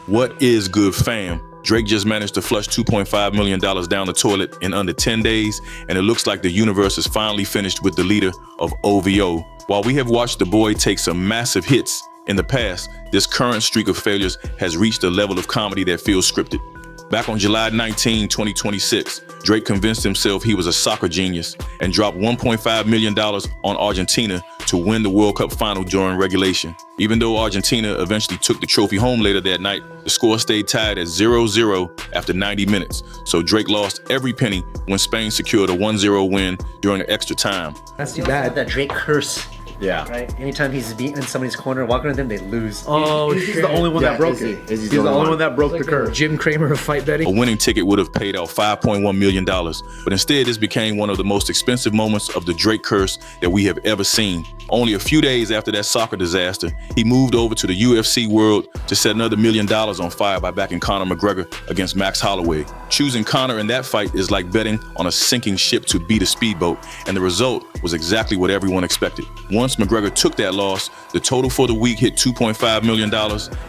What is good, fam? Drake just managed to flush $2.5 million down the toilet in under 10 days, and it looks like the universe is finally finished with the leader of OVO. While we have watched the boy take some massive hits in the past, this current streak of failures has reached a level of comedy that feels scripted. Back on July 19, 2026, Drake convinced himself he was a soccer genius and dropped $1.5 million on Argentina to win the World Cup final during regulation. Even though Argentina eventually took the trophy home later that night, the score stayed tied at 0-0 after 90 minutes, so Drake lost every penny when Spain secured a 1-0 win during extra time. That's too bad. That Drake curse. Yeah. Right? Anytime he's in somebody's corner, walking with them, they lose. Oh, he's the only one that broke it. He's the only one that broke the curse. Jim Cramer of fight betting. A winning ticket would have paid out $5.1 million, but instead this became one of the most expensive moments of the Drake curse that we have ever seen. Only a few days after that soccer disaster, he moved over to the UFC world to set another $1 million on fire by backing Conor McGregor against Max Holloway. Choosing Conor in that fight is like betting on a sinking ship to beat a speedboat, and the result was exactly what everyone expected. Once McGregor took that loss, the total for the week hit $2.5 million,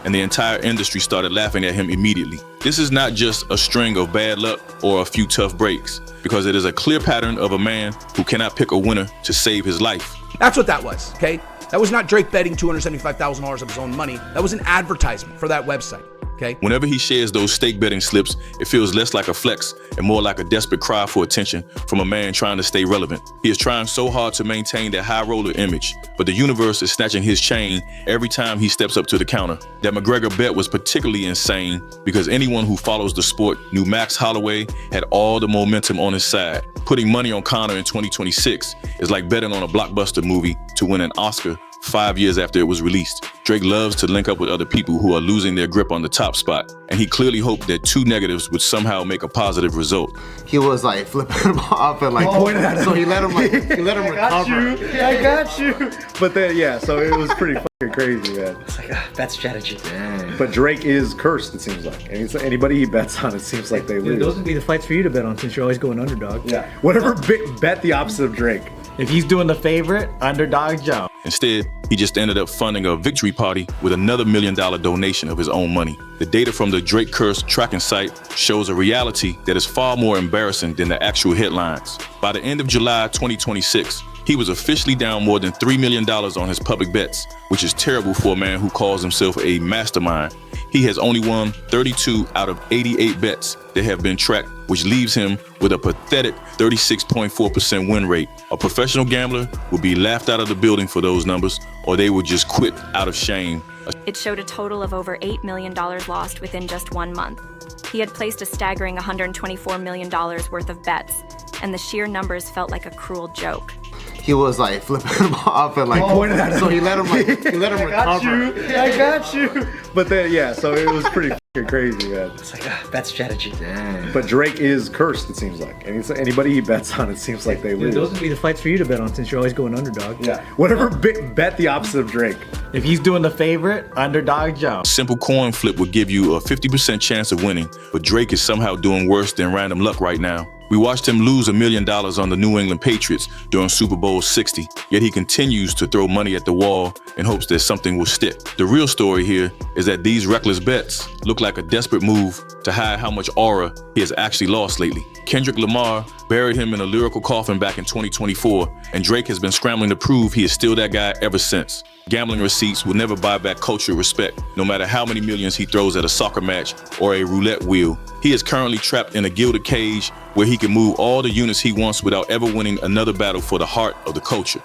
and the entire industry started laughing at him immediately. This is not just a string of bad luck or a few tough breaks, because it is a clear pattern of a man who cannot pick a winner to save his life. That's what that was, okay? That was not Drake betting $275,000 of his own money. That was an advertisement for that website, okay? Whenever he shares those stake betting slips, it feels less like a flex and more like a desperate cry for attention from a man trying to stay relevant. He is trying so hard to maintain that high roller image, but the universe is snatching his chain every time he steps up to the counter. That McGregor bet was particularly insane because anyone who follows the sport knew Max Holloway had all the momentum on his side. Putting money on Conor in 2026 is like betting on a blockbuster movie to win an Oscar 5 years after it was released. Drake loves to link up with other people who are losing their grip on the top spot, and he clearly hoped that two negatives would somehow make a positive result. He was like flipping him off and like pointing at him. So he let him recover. I got you. But then, yeah, so it was pretty fucking crazy, man. It's like, bad strategy. Dang. But Drake is cursed, it seems like. And anybody he bets on, it seems like they lose. Those would be the fights for you to bet on since you're always going underdog. Yeah. Whatever, bet the opposite of Drake. If he's doing the favorite, underdog Joe. Instead, he just ended up funding a victory party with another $1 million donation of his own money. The data from the Drake Curse tracking site shows a reality that is far more embarrassing than the actual headlines. By the end of July 2026, he was officially down more than $3 million on his public bets, which is terrible for a man who calls himself a mastermind. He has only won 32 out of 88 bets that have been tracked, which leaves him with a pathetic 36.4% win rate. A professional gambler would be laughed out of the building for those numbers, or they would just quit out of shame. It showed a total of over $8 million lost within just 1 month. He had placed a staggering $124 million worth of bets, and the sheer numbers felt like a cruel joke. He was like flipping him off and like pointing at him. So he let him recover. I got you. But then, yeah, so it was pretty fucking crazy, man. It's like, bad strategy. Dang. But Drake is cursed, it seems like. And anybody he bets on, it seems like they lose. Those would be the fights for you to bet on since you're always going underdog. Yeah. Whatever, bet the opposite of Drake. If he's doing the favorite, underdog Joe. A simple coin flip would give you a 50% chance of winning, but Drake is somehow doing worse than random luck right now. We watched him lose $1 million on the New England Patriots during Super Bowl 60, yet he continues to throw money at the wall in hopes that something will stick. The real story here is that these reckless bets look like a desperate move to hide how much aura he has actually lost lately. Kendrick Lamar buried him in a lyrical coffin back in 2024, and Drake has been scrambling to prove he is still that guy ever since. Gambling receipts will never buy back cultural respect, no matter how many millions he throws at a soccer match or a roulette wheel. He is currently trapped in a gilded cage where he can move all the units he wants without ever winning another battle for the heart of the culture.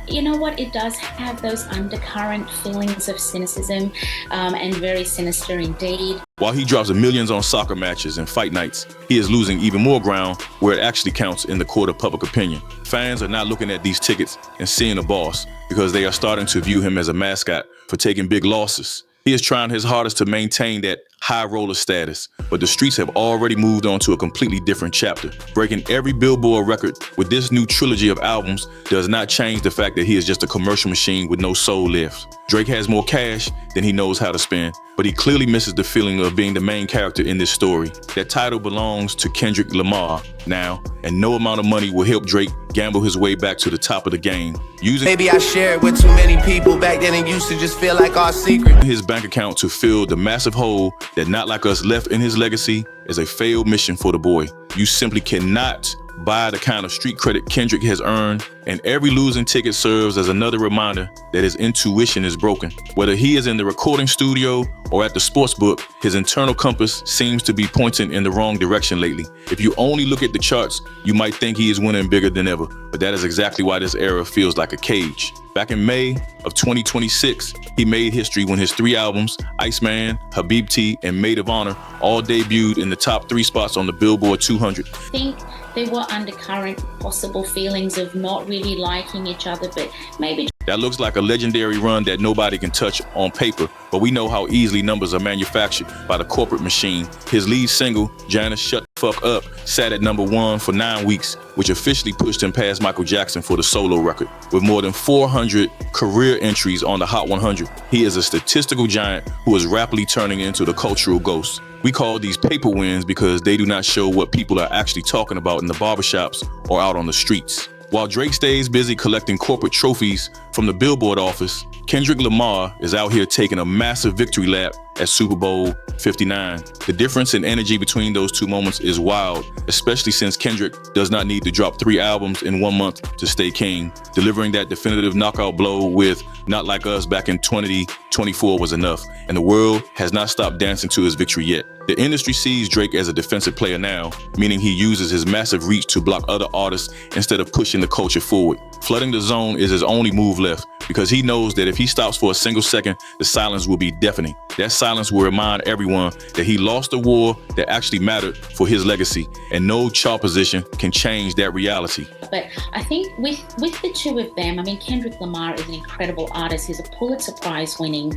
You know what? It does have those undercurrent feelings of cynicism and very sinister indeed. While he drops millions on soccer matches and fight nights, he is losing even more ground where it actually counts in the court of public opinion. Fans are not looking at these tickets and seeing a boss because they are starting to view him as a mascot for taking big losses. He is trying his hardest to maintain that high roller status, but the streets have already moved on to a completely different chapter. Breaking every Billboard record with this new trilogy of albums does not change the fact that he is just a commercial machine with no soul left. Drake has more cash than he knows how to spend, but he clearly misses the feeling of being the main character in this story. That title belongs to Kendrick Lamar now, and no amount of money will help Drake gamble his way back to the top of the game. Maybe I shared with too many people back then and used to just feel like our secret. His bank account to fill the massive hole that Not Like Us left in his legacy is a failed mission for the boy. You simply cannot buy the kind of street credit Kendrick has earned, and every losing ticket serves as another reminder that his intuition is broken. Whether he is in the recording studio or at the sports book, his internal compass seems to be pointing in the wrong direction lately. If you only look at the charts, you might think he is winning bigger than ever, but that is exactly why this era feels like a cage. Back in May of 2026, he made history when his 3 albums, Iceman, Habibti, and Maid of Honor, all debuted in the top 3 spots on the Billboard 200. I think there were undercurrent possible feelings of not really liking each other, but maybe. That looks like a legendary run that nobody can touch on paper, but we know how easily numbers are manufactured by the corporate machine. His lead single, Janice Shut the Fuck Up, sat at #1 for 9 weeks, which officially pushed him past Michael Jackson for the solo record. With more than 400 career entries on the Hot 100, he is a statistical giant who is rapidly turning into the cultural ghost. We call these paper wins because they do not show what people are actually talking about in the barbershops or out on the streets. While Drake stays busy collecting corporate trophies from the Billboard office, Kendrick Lamar is out here taking a massive victory lap at Super Bowl 59. The difference in energy between those two moments is wild, especially since Kendrick does not need to drop 3 albums in 1 month to stay king. Delivering that definitive knockout blow with Not Like Us back in 2024 was enough, and the world has not stopped dancing to his victory yet. The industry sees Drake as a defensive player now, meaning he uses his massive reach to block other artists instead of pushing the culture forward. Flooding the zone is his only move left, because he knows that if he stops for a single second, the silence will be deafening. That silence will remind everyone that he lost a war that actually mattered for his legacy, and no chart position can change that reality. But I think with the two of them, I mean, Kendrick Lamar is an incredible artist. He's a Pulitzer Prize winning,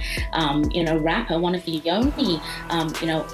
rapper, one of the only,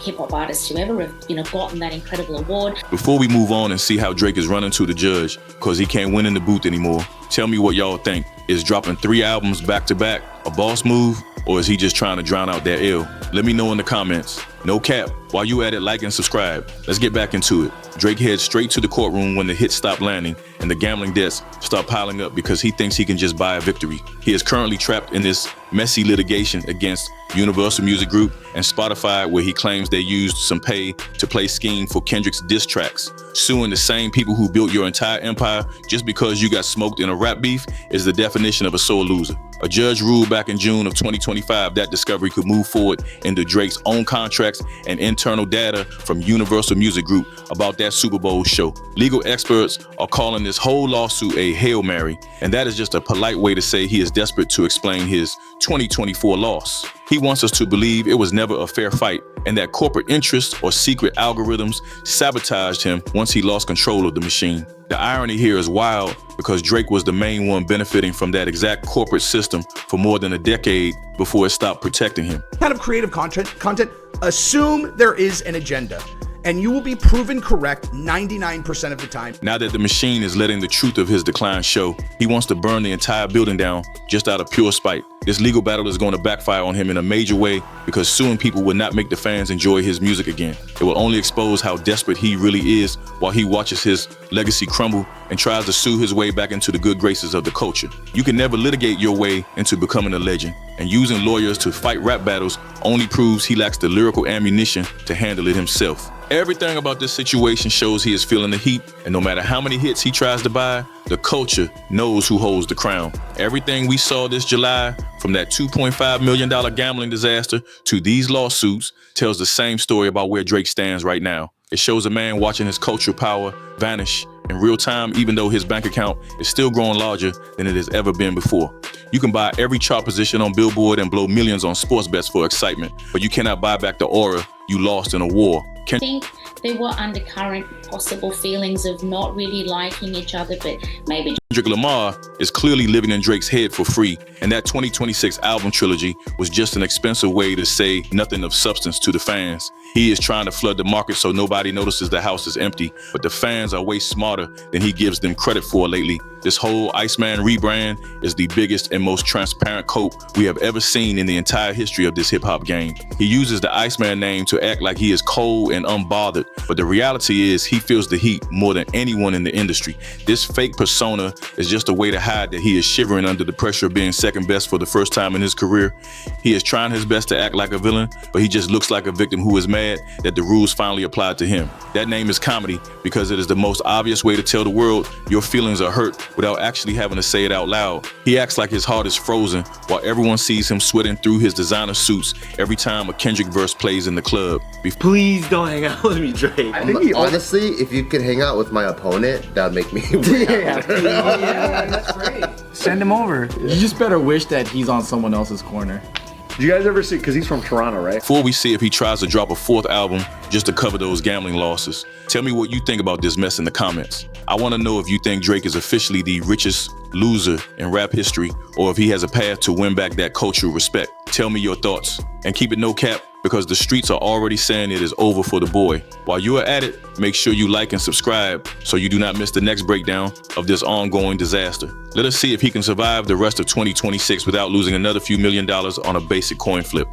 hip hop artists to ever have, gotten that incredible award. Before we move on and see how Drake is running to the judge, because he can't win in the booth anymore, tell me what y'all think. Is dropping 3 albums back to back a boss move, or is he just trying to drown out that ill? Let me know in the comments. No cap. While you at it, like and subscribe. Let's get back into it. Drake heads straight to the courtroom when the hits stop landing and the gambling debts start piling up because he thinks he can just buy a victory. He is currently trapped in this messy litigation against Universal Music Group and Spotify, where he claims they used some pay to play scheme for Kendrick's diss tracks. Suing the same people who built your entire empire just because you got smoked in a rap beef is the definition of a sore loser. A judge ruled back in June of 2025 that Discovery could move forward into Drake's own contracts and internal data from Universal Music Group about that Super Bowl show. Legal experts are calling this whole lawsuit a Hail Mary, and that is just a polite way to say he is desperate to explain his 2024 loss. He wants us to believe it was never a fair fight and that corporate interests or secret algorithms sabotaged him once he lost control of the machine. The irony here is wild because Drake was the main one benefiting from that exact corporate system for more than a decade before it stopped protecting him. Kind of creative content, assume there is an agenda, and you will be proven correct 99% of the time. Now that the machine is letting the truth of his decline show, he wants to burn the entire building down just out of pure spite. This legal battle is going to backfire on him in a major way because suing people will not make the fans enjoy his music again. It will only expose how desperate he really is while he watches his legacy crumble and tries to sue his way back into the good graces of the culture. You can never litigate your way into becoming a legend, and using lawyers to fight rap battles only proves he lacks the lyrical ammunition to handle it himself. Everything about this situation shows he is feeling the heat, and no matter how many hits he tries to buy, the culture knows who holds the crown. Everything we saw this July, from that $2.5 million gambling disaster to these lawsuits, tells the same story about where Drake stands right now. It shows a man watching his cultural power vanish in real time, even though his bank account is still growing larger than it has ever been before. You can buy every chart position on Billboard and blow millions on sports bets for excitement, but you cannot buy back the aura you lost in a war. I think there were undercurrent possible feelings of not really liking each other, but maybe Kendrick Lamar is clearly living in Drake's head for free, and that 2026 album trilogy was just an expensive way to say nothing of substance to the fans. He is trying to flood the market so nobody notices the house is empty, but the fans are way smarter than he gives them credit for lately. This whole Iceman rebrand is the biggest and most transparent cope we have ever seen in the entire history of this hip-hop game. He uses the Iceman name to act like he is cold and unbothered, but the reality is he feels the heat more than anyone in the industry. This fake persona is just a way to hide that he is shivering under the pressure of being second best for the first time in his career. He is trying his best to act like a villain, but he just looks like a victim who is mad that the rules finally applied to him. That name is comedy because it is the most obvious way to tell the world your feelings are hurt without actually having to say it out loud. He acts like his heart is frozen while everyone sees him sweating through his designer suits every time a Kendrick verse plays in the club. Please don't hang out with me, Drake. Honestly, if you could hang out with my opponent, that would make me That's great. Send him over. You just better wish that he's on someone else's corner. Do you guys ever see, because he's from Toronto, right? Before we see if he tries to drop a fourth album just to cover those gambling losses, tell me what you think about this mess in the comments. I want to know if you think Drake is officially the richest loser in rap history, or if he has a path to win back that cultural respect. Tell me your thoughts. And keep it no cap, because the streets are already saying it is over for the boy. While you are at it, make sure you like and subscribe so you do not miss the next breakdown of this ongoing disaster. Let us see if he can survive the rest of 2026 without losing another few $1 million on a basic coin flip.